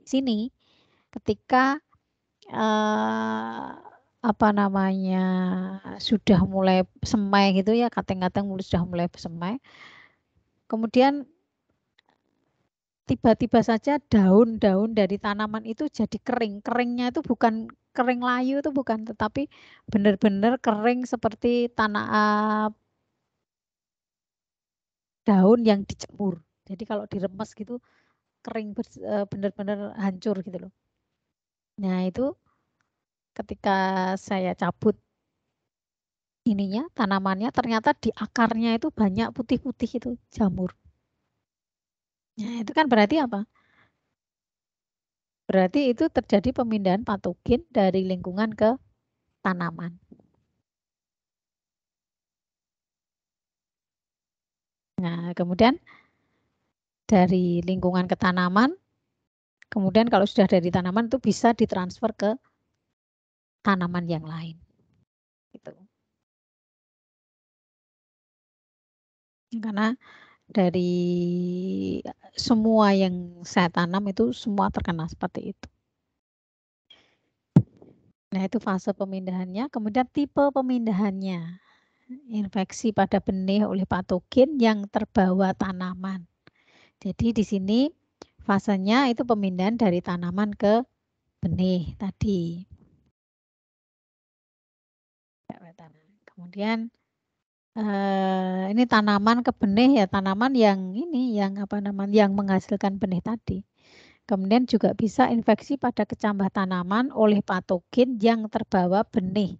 sini. Ketika apa namanya sudah mulai semai gitu ya, kadang-kadang sudah mulai semai. Kemudian tiba-tiba saja daun-daun dari tanaman itu jadi kering. Keringnya itu bukan kering layu itu bukan, tetapi benar-benar kering seperti tanah daun yang dijemur. Jadi kalau diremes gitu kering benar-benar hancur gitu loh. Nah, itu ketika saya cabut ininya tanamannya ternyata di akarnya itu banyak putih-putih itu jamur. Nah, itu kan berarti apa? Berarti itu terjadi pemindahan patogen dari lingkungan ke tanaman. Nah, kemudian dari lingkungan ke tanaman, kemudian kalau sudah dari tanaman itu bisa ditransfer ke tanaman yang lain. Gitu. Karena dari semua yang saya tanam itu semua terkena seperti itu. Nah, itu fase pemindahannya. Kemudian tipe pemindahannya. Infeksi pada benih oleh patogen yang terbawa tanaman. Jadi di sini fasenya itu pemindahan dari tanaman ke benih tadi. Kemudian ini tanaman ke benih ya, tanaman yang ini yang apa namanya yang menghasilkan benih tadi. Kemudian juga bisa infeksi pada kecambah tanaman oleh patogen yang terbawa benih.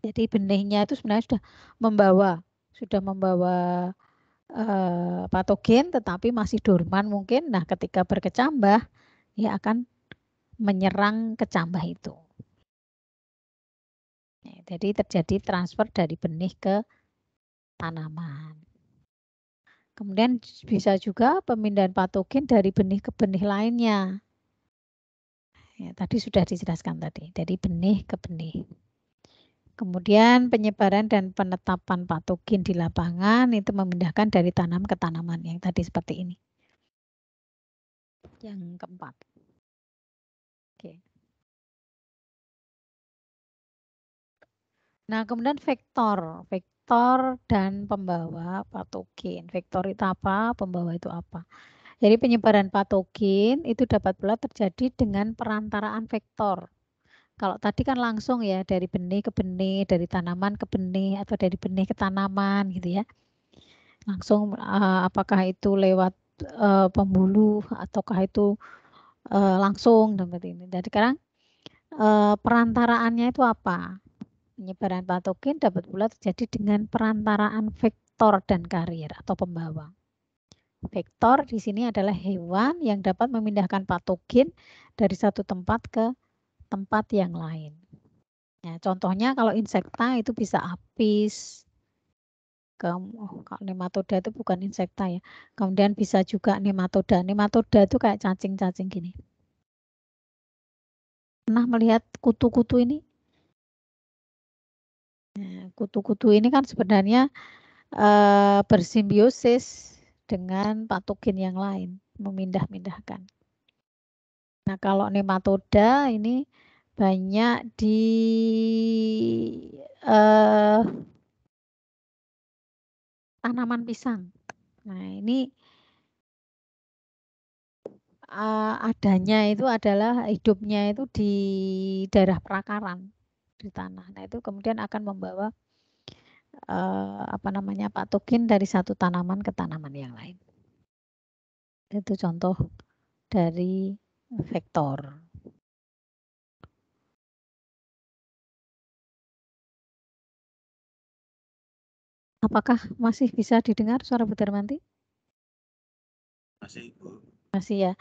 Jadi benihnya itu sebenarnya sudah membawa patogen tetapi masih dorman mungkin. Nah, ketika berkecambah dia akan menyerang kecambah itu. Jadi terjadi transfer dari benih ke tanaman. Kemudian bisa juga pemindahan patogen dari benih ke benih lainnya. Ya, tadi sudah dijelaskan tadi, dari benih ke benih. Kemudian penyebaran dan penetapan patogen di lapangan itu memindahkan dari tanam ke tanaman yang tadi seperti ini. Yang keempat. Oke. Nah, kemudian vektor dan pembawa patogen. Vektor itu apa? Pembawa itu apa? Jadi penyebaran patogen itu dapat pula terjadi dengan perantaraan vektor. Kalau tadi kan langsung ya dari benih ke benih, dari tanaman ke benih atau dari benih ke tanaman gitu ya. Langsung apakah itu lewat pembuluh ataukah itu langsung seperti ini. Jadi sekarang perantaraannya itu apa? Penyebaran patogen dapat pula terjadi dengan perantaraan vektor dan karier atau pembawa. Vektor di sini adalah hewan yang dapat memindahkan patogen dari satu tempat ke tempat yang lain. Nah, contohnya kalau insekta itu bisa apis. Kalau nematoda itu bukan insekta ya. Kemudian bisa juga nematoda. Nematoda itu kayak cacing-cacing gini. Pernah melihat kutu-kutu ini? Nah, kutu-kutu ini kan sebenarnya bersimbiosis dengan patogen yang lain, memindah-mindahkan. Nah, kalau nematoda ini banyak di tanaman pisang. Nah, ini adanya itu adalah hidupnya itu di daerah perakaran di tanah. Nah, itu kemudian akan membawa apa namanya patogen dari satu tanaman ke tanaman yang lain. Itu contoh dari vektor. Apakah masih bisa didengar suara Bu Darmanti? Masih, Bu. Masih ya.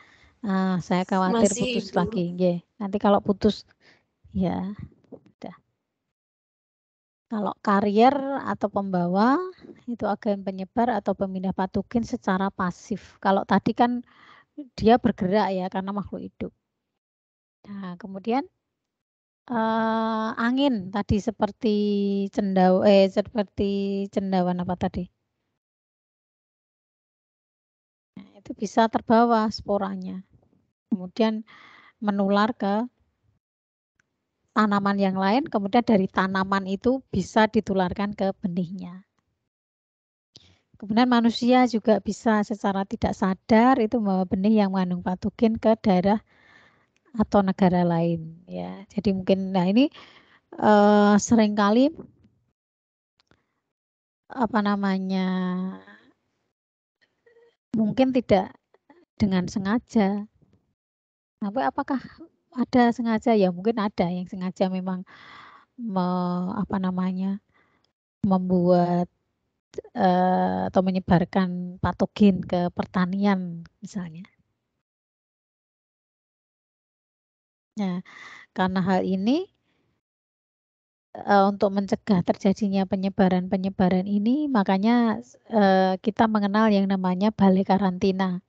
Saya khawatir Masih, putus Ibu. lagi. Nggih. Nanti kalau putus ya udah. Kalau karier atau pembawa itu agen penyebar atau pemindah patogen secara pasif. Kalau tadi kan dia bergerak ya karena makhluk hidup. Nah, kemudian angin tadi seperti cendawan apa tadi? Nah, itu bisa terbawa sporanya. Kemudian menular ke tanaman yang lain, kemudian dari tanaman itu bisa ditularkan ke benihnya. Kemudian manusia juga bisa secara tidak sadar itu membawa benih yang mengandung patogen ke daerah atau negara lain ya. Jadi mungkin nah ini seringkali apa namanya mungkin tidak dengan sengaja. Tapi apakah ada sengaja ya? Mungkin ada yang sengaja memang apa namanya membuat atau menyebarkan patogen ke pertanian misalnya. Nah, karena hal ini untuk mencegah terjadinya penyebaran ini, makanya kita mengenal yang namanya balai karantina.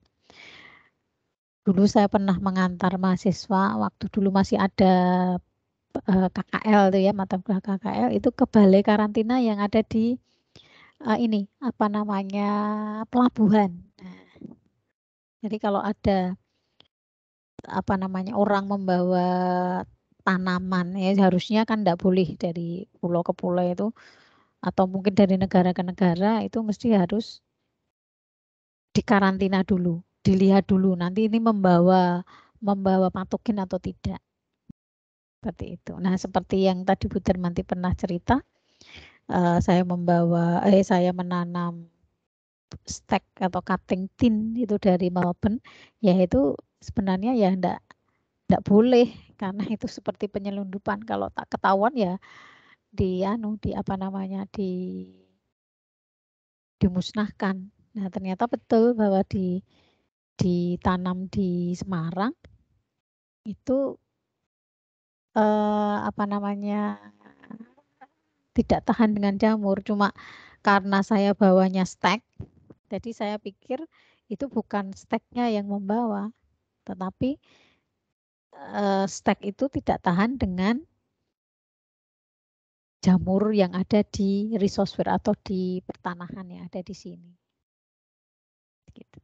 Dulu saya pernah mengantar mahasiswa, waktu dulu masih ada KKL tuh ya, mata kuliah KKL itu ke balai karantina yang ada di ini apa namanya pelabuhan. Nah, jadi kalau ada apa namanya orang membawa tanaman ya harusnya kan tidak boleh dari pulau ke pulau itu atau mungkin dari negara ke negara itu mesti harus dikarantina dulu, dilihat dulu nanti ini membawa patogen atau tidak. Seperti itu. Nah, seperti yang tadi Bu Dermanti pernah cerita, saya menanam stek atau cutting tin itu dari Melbourne, ya itu sebenarnya ya enggak boleh karena itu seperti penyelundupan. Kalau tak ketahuan ya dimusnahkan. Nah, ternyata betul bahwa ditanam di Semarang itu tidak tahan dengan jamur. Cuma karena saya bawanya stek, jadi saya pikir itu bukan steknya yang membawa, tetapi stek itu tidak tahan dengan jamur yang ada di rhizosphere atau di pertanahan yang ada di sini. Gitu.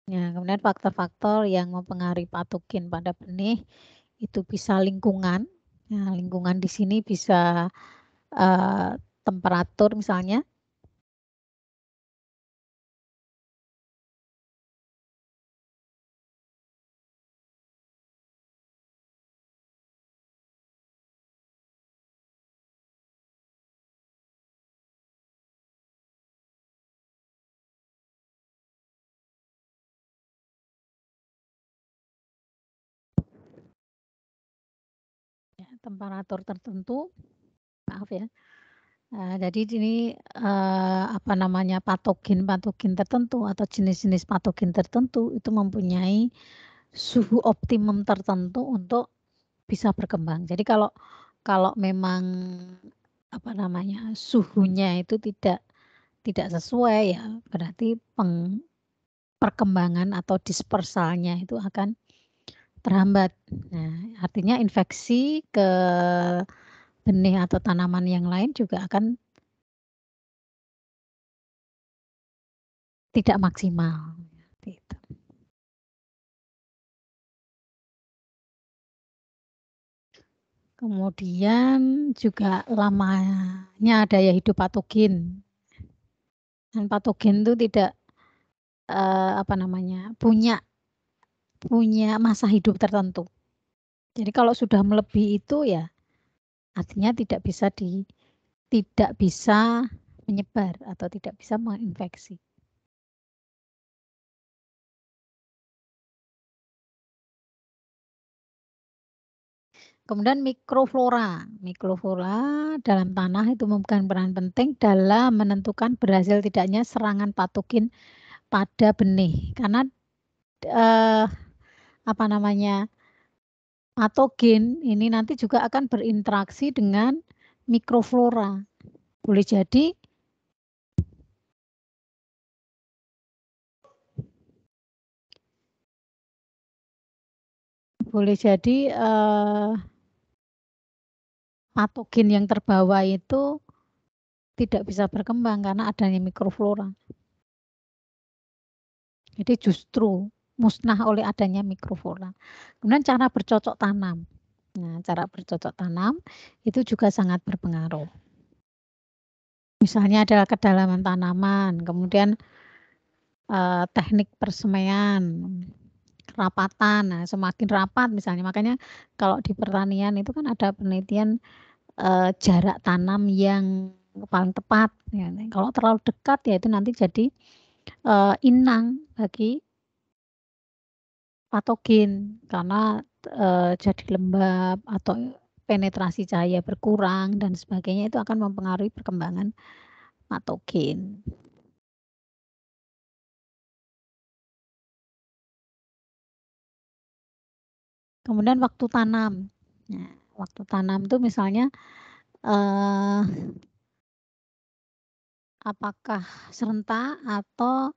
Ya, kemudian faktor-faktor yang mempengaruhi patogen pada benih itu bisa lingkungan. Nah, lingkungan di sini bisa temperatur misalnya. Temperatur tertentu, maaf ya. Jadi ini apa namanya patogen tertentu atau jenis-jenis patogen tertentu itu mempunyai suhu optimum tertentu untuk bisa berkembang. Jadi kalau memang apa namanya suhunya itu tidak sesuai ya berarti perkembangan atau dispersalnya itu akan terhambat. Nah, artinya infeksi ke benih atau tanaman yang lain juga akan tidak maksimal. Gitu. Kemudian juga lamanya daya hidup patogen. Dan patogen itu tidak punya masa hidup tertentu. Jadi kalau sudah melebihi itu ya artinya tidak bisa menyebar atau tidak bisa menginfeksi. Kemudian mikroflora. Mikroflora dalam tanah itu memegang peran penting dalam menentukan berhasil tidaknya serangan patogen pada benih. Karena apa namanya, patogen ini nanti juga akan berinteraksi dengan mikroflora. Boleh jadi patogen yang terbawa itu tidak bisa berkembang karena adanya mikroflora. Jadi justru musnah oleh adanya mikroflora. Kemudian cara bercocok tanam. Nah, cara bercocok tanam itu juga sangat berpengaruh. Misalnya adalah kedalaman tanaman, kemudian teknik persemaian, kerapatan. Nah, semakin rapat misalnya, makanya kalau di pertanian itu kan ada penelitian jarak tanam yang paling tepat. Ya. Kalau terlalu dekat ya itu nanti jadi inang bagi patogen karena jadi lembab atau penetrasi cahaya berkurang dan sebagainya itu akan mempengaruhi perkembangan patogen. Kemudian waktu tanam. Nah, waktu tanam itu misalnya apakah serentak atau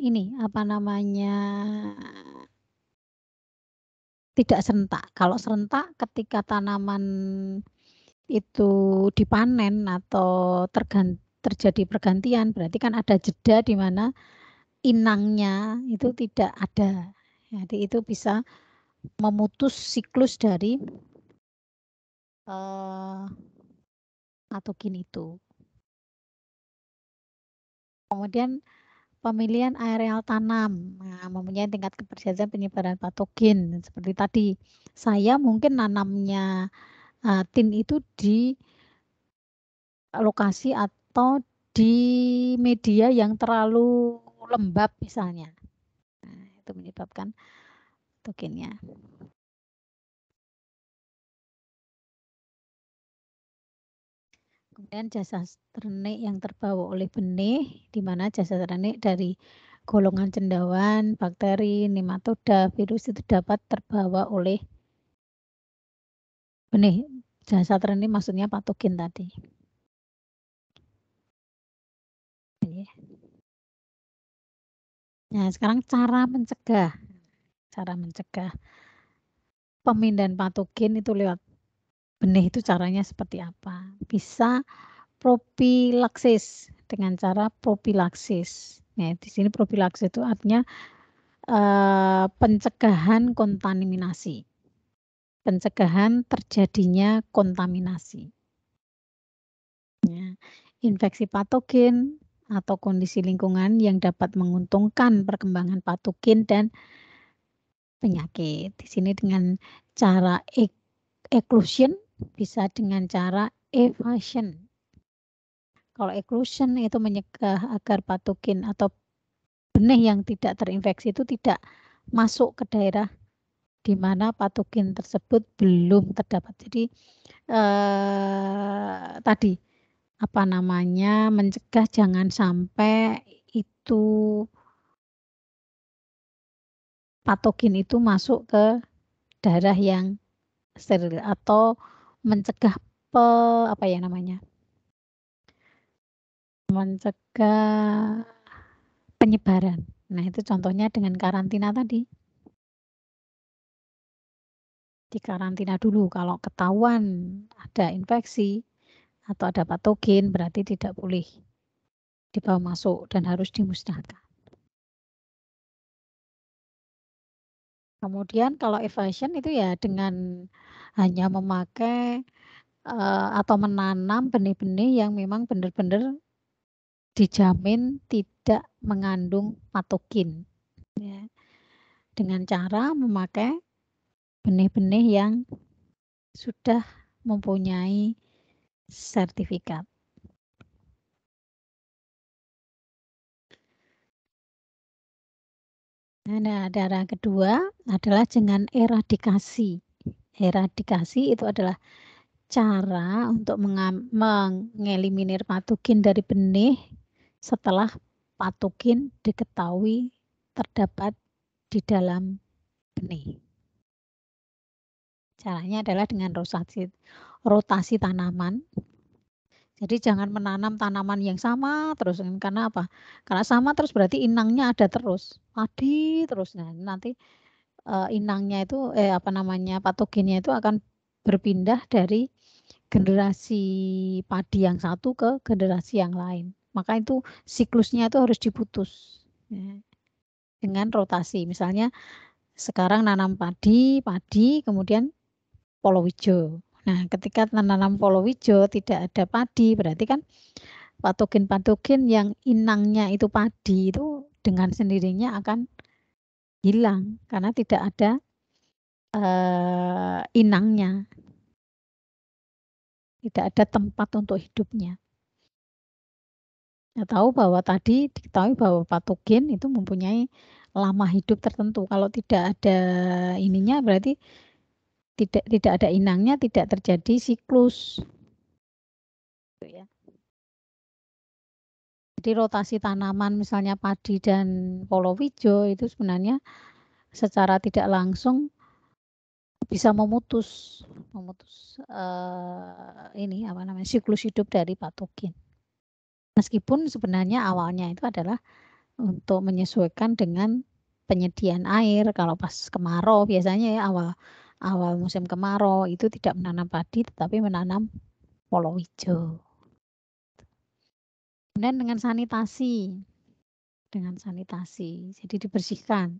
ini apa namanya tidak serentak. Kalau serentak ketika tanaman itu dipanen atau terjadi pergantian, berarti kan ada jeda di mana inangnya itu tidak ada. Jadi itu bisa memutus siklus dari patogen itu. Kemudian pemilihan areal tanam, nah, mempunyai tingkat keberhasilan penyebaran patogen. Seperti tadi, saya mungkin nanamnya tin itu di lokasi atau di media yang terlalu lembab misalnya. Nah, itu menyebabkan patogennya. Kemudian jasa ternik yang terbawa oleh benih, di mana jasa ternik dari golongan cendawan, bakteri, nematoda, virus itu dapat terbawa oleh benih. Jasa ternik maksudnya patogen tadi. Nah, sekarang cara mencegah. Cara mencegah pemindahan patogen itu lewat benih itu caranya seperti apa? Bisa propilaksis dengan cara propilaksis. Nah, di sini propilaksis itu artinya pencegahan kontaminasi. Pencegahan terjadinya kontaminasi. Ya, infeksi patogen atau kondisi lingkungan yang dapat menguntungkan perkembangan patogen dan penyakit. Di sini dengan cara exclusion, bisa dengan cara evasion. Kalau exclusion itu mencegah agar patogen atau benih yang tidak terinfeksi itu tidak masuk ke daerah di mana patogen tersebut belum terdapat. Jadi tadi apa namanya mencegah jangan sampai itu patogen itu masuk ke daerah yang steril atau mencegah apa ya namanya? Mencegah penyebaran. Nah, itu contohnya dengan karantina tadi. Dikarantina dulu kalau ketahuan ada infeksi atau ada patogen berarti tidak boleh dibawa masuk dan harus dimusnahkan. Kemudian kalau evasion itu ya dengan hanya memakai atau menanam benih-benih yang memang benar-benar dijamin tidak mengandung patogen. Ya. Dengan cara memakai benih-benih yang sudah mempunyai sertifikat. Nah, cara kedua adalah dengan eradikasi. eradikasi itu adalah cara untuk mengeliminir patogen dari benih setelah patogen diketahui terdapat di dalam benih. Caranya adalah dengan rotasi tanaman. Jadi jangan menanam tanaman yang sama terus, karena apa? Karena sama terus berarti inangnya ada terus, padi terus. Nah, nanti inangnya itu patogennya itu akan berpindah dari generasi padi yang satu ke generasi yang lain. Maka itu siklusnya itu harus diputus ya, dengan rotasi. Misalnya sekarang nanam padi, kemudian palawija. Nah, ketika nanam palawija tidak ada padi, berarti kan patogen-patogen yang inangnya itu padi itu dengan sendirinya akan hilang karena tidak ada inangnya. Tidak ada tempat untuk hidupnya. Kita tahu bahwa tadi diketahui bahwa patogen itu mempunyai lama hidup tertentu. Kalau tidak ada ininya berarti tidak ada inangnya, tidak terjadi siklus. Ya. Jadi rotasi tanaman misalnya padi dan palawija itu sebenarnya secara tidak langsung bisa memutus siklus hidup dari patogen. Meskipun sebenarnya awalnya itu adalah untuk menyesuaikan dengan penyediaan air. Kalau pas kemarau biasanya ya awal musim kemarau itu tidak menanam padi tetapi menanam palawija. Kemudian dengan sanitasi. Jadi dibersihkan.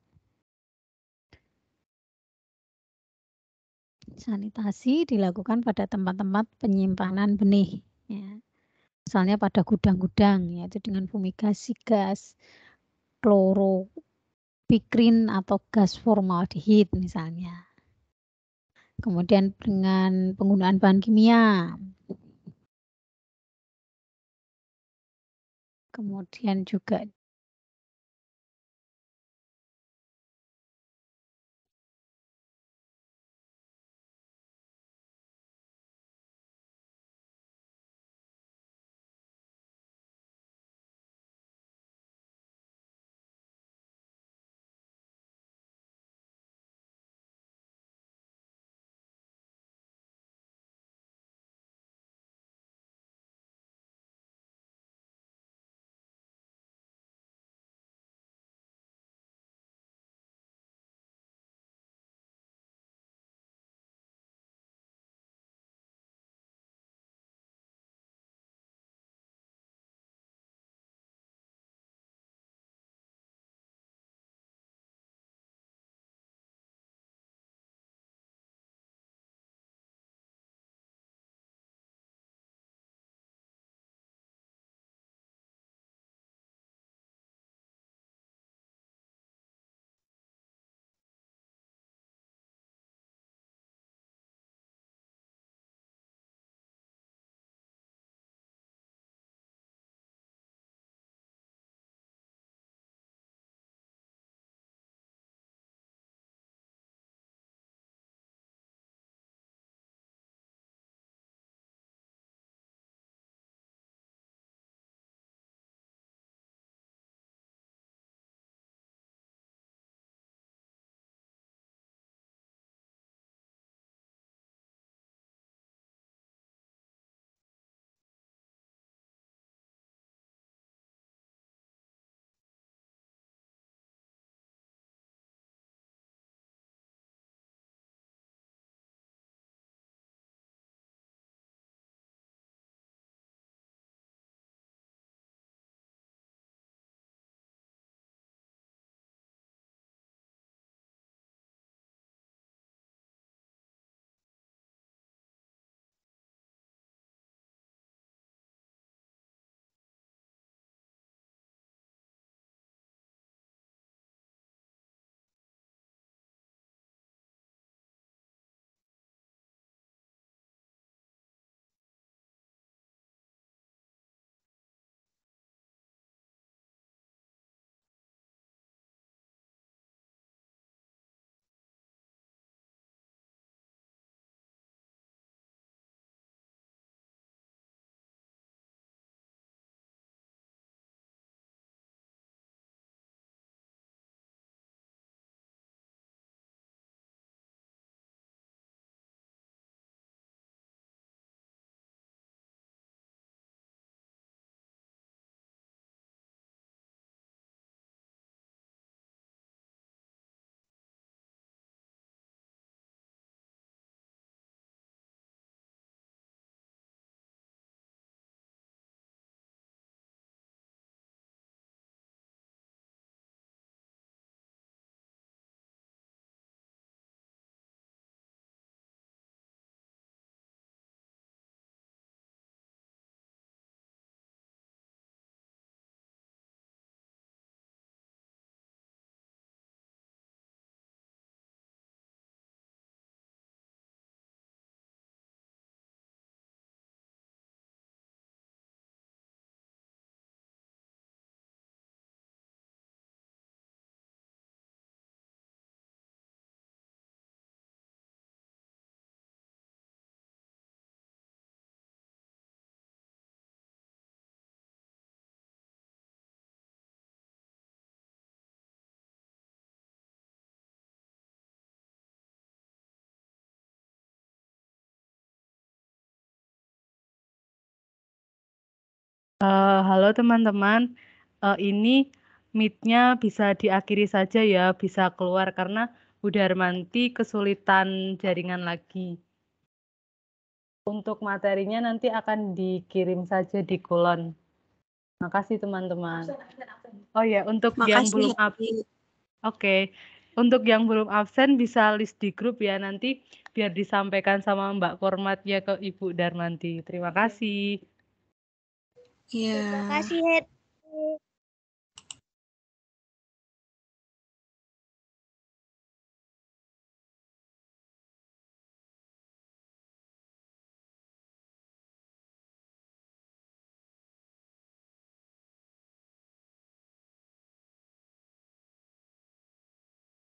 Sanitasi dilakukan pada tempat-tempat penyimpanan benih ya. Misalnya pada gudang-gudang yaitu dengan fumigasi gas kloropikrin atau gas formaldehid misalnya. Kemudian dengan penggunaan bahan kimia. Kemudian juga Halo teman-teman, ini meet-nya bisa diakhiri saja ya, bisa keluar karena Bu Darmanti kesulitan jaringan lagi. Untuk materinya nanti akan dikirim saja di kolon. Makasih teman-teman. Oh ya, untuk yang belum absen, oke. Untuk yang belum absen bisa list di grup ya, nanti biar disampaikan sama Mbak Formatnya ke Ibu Darmanti. Terima kasih. Iya. Terima kasih, Het.